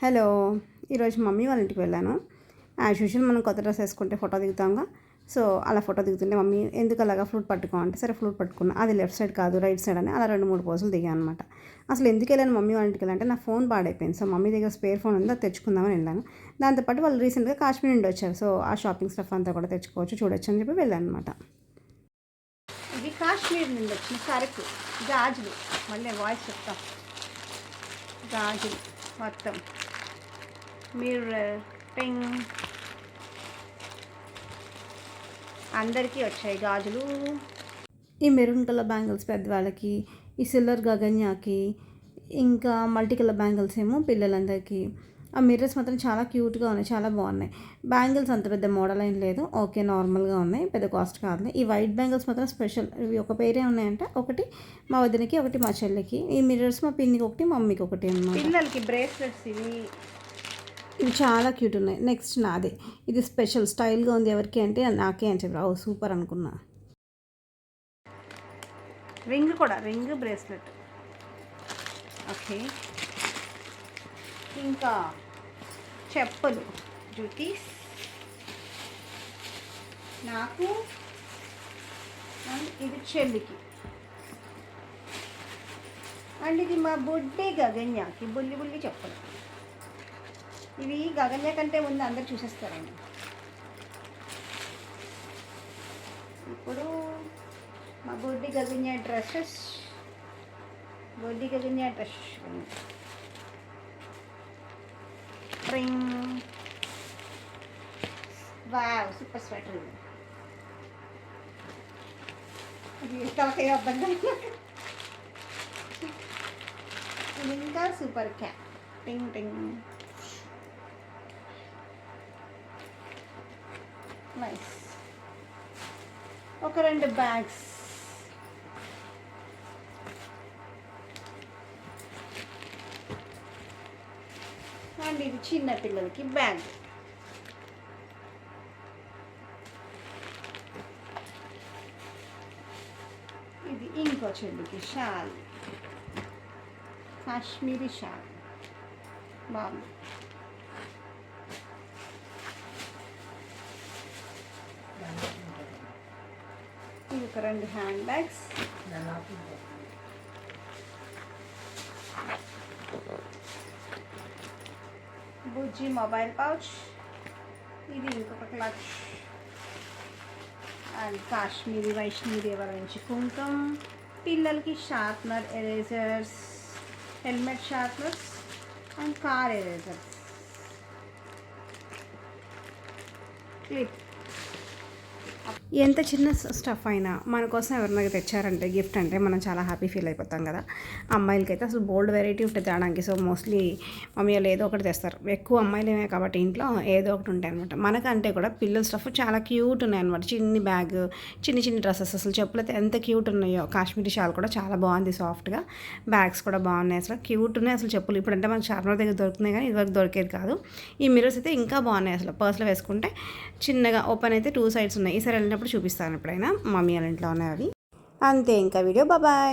Hello, ఈరోజు mummy వాళ్ళ ఇంటికి వెళ్ళాను. యాజ్ యూజువల్ మనం కొత్త డ్రెస్ వేసుకుంటే ఫోటో దిగుతాంగా. సో అలా ఫోటో దిగుతుంటే మమ్మీ ఎందుకు అలాగా ఫ్లూట్ పట్టుకో అంటే సరే ఫ్లూట్ పట్టుకున్నా. అది లెఫ్ట్ సైడ్ కాదు రైట్ సైడ్ అని అలా 2-3 పోజులు దిగాను అనమాట. అసలు ఎందుకు వెళ్ళాను మమ్మీ వాళ్ళ ఇంటికి వెళ్ళాలంటే నా ఫోన్ పాడైపోయింది. సో మమ్మీ దగ్గర స్పేర్ ఫోన్ ఉంది, అది తెచ్చుకుందామని వెళ్ళాను. దాంతోపాటు వాళ్ళు రీసెంట్గా కాశ్మీర్ నుండి వచ్చారు. సో ఆ షాపింగ్ స్టఫ్ అంతా కూడా తెచ్చుకోవచ్చు, చూడొచ్చు అని చెప్పి వెళ్ళాను అనమాట. ఇది కాశ్మీర్ నుండి వచ్చిన సరుకు గాజులు. మళ్ళీ వాయిస్ చెప్తాం. గాజులు మొత్తం మిర్రర్ పింగ్ అందరికీ వచ్చాయి గాజులు. ఈ మెరూన్ కలర్ బ్యాంగిల్స్ పెద్దవాళ్ళకి, ఈ సిల్వర్ గగన్యాకి, ఇంకా మల్టీ కలర్ బ్యాంగిల్స్ ఏమో పిల్లలందరికీ. ఆ మిర్రర్స్ మాత్రం చాలా క్యూట్గా ఉన్నాయి, చాలా బాగున్నాయి. బ్యాంగిల్స్ అంత పెద్ద మోడల్ ఏం లేదు, ఓకే నార్మల్గా ఉన్నాయి, పెద్ద కాస్ట్ కాదు. ఈ వైట్ బ్యాంగిల్స్ మాత్రం స్పెషల్. ఇవి ఒక పేరే ఉన్నాయంట, ఒకటి మా వదినకి, ఒకటి మా చెల్లికి. ఈ మిర్రర్స్ మా పిన్నికి ఒకటి, మమ్మీకి ఒకటి అన్నమాట. పిల్లలకి బ్రేస్లెట్స్ ఇవి చాలా క్యూట్ ఉన్నాయి. నెక్స్ట్ నాదే, ఇది స్పెషల్ స్టైల్గా ఉంది. ఎవరికి అంటే నాకే అని చెప్పి సూపర్ అనుకున్నా. రింగ్ కూడా, రింగ్ బ్రేస్లెట్. ఓకే, ఇంకా చెప్పులు జూటీస్ నాకు, అండ్ ఇది చెల్లికి, అండ్ ఇది మా బుడ్డే గగన్యాకి బుల్లి బుల్లి చెప్పులు. ఇవి గగన్య కంటే ముందు అందరు చూసేస్తారండి. ఇప్పుడు మా బుడ్డి గగన్య డ్రెస్సెస్, బుడ్డి గగన్య dress spring. Wow, super sweater. ఇది తలకాయ అబ్బంది. ఇది ఇంకా సూపర్ క్యాప్. టింగ్ టింగ్. నైస్. ఒక 2 బ్యాగ్స్. అండ్ ఇది చిన్న పిల్లలకి బ్యాగ్. ఇది ఇంకో చెల్లికి షాల్, కాశ్మీరీ షాల్, బాగుంది. ఇది ఒక 2 హ్యాండ్ బ్యాగ్స్. బుజ్జి మొబైల్ పౌచ్. ఇది ఇంకొక క్లచ్. అండ్ కాశ్మీరీ వైష్ణవి ఎవరి నుంచి కుంకుమ. పిల్లలకి sharpener, erasers, helmet sharpeners and car erasers, clip. ఎంత చిన్న స్టఫ్ అయినా మన కోసం ఎవరినైనా తెచ్చారంటే గిఫ్ట్ అంటే మనం చాలా హ్యాపీ ఫీల్ అయిపోతాం కదా. అమ్మాయిలకి అయితే అసలు బోల్డ్ వెరైటీ ఉంటుంది తేడానికి. సో మోస్ట్లీ మమ్మీ వాళ్ళు ఏదో ఒకటి తెస్తారు. ఎక్కువ అమ్మాయిలేమే కాబట్టి ఇంట్లో ఏదో ఒకటి ఉంటాయి అనమాట. మనకంటే కూడా పిల్లల స్టఫ్ చాలా క్యూట్ ఉన్నాయి అనమాట. చిన్ని బ్యాగ్, చిన్ని చిన్ని డ్రెస్సెస్, అసలు చెప్పులు అయితే ఎంత క్యూట్ ఉన్నాయో. కాశ్మీరీ షాల్ కూడా చాలా బాగుంది సాఫ్ట్గా. బ్యాగ్స్ కూడా బాగున్నాయి, అసలు క్యూట్ ఉన్నాయి అసలు చెప్పులు. ఇప్పుడంటే మనకు చార్మినార్ దగ్గర దొరుకుతున్నాయి కానీ ఇదివరకు దొరికేది కాదు. ఈ మిర్రర్స్ అయితే ఇంకా బాగున్నాయి అసలు. పర్స్లో వేసుకుంటే చిన్నగా ఓపెన్ అయితే 2 సైడ్స్ ఉన్నాయి. ఈసారి వెళ్ళినప్పుడు చూపిస్తాను ఎప్పుడైనా. మమ్మీ వాళ్ళ ఇంట్లో ఉన్నాయి అవి. అంతే, ఇంకా వీడియో బాయ్.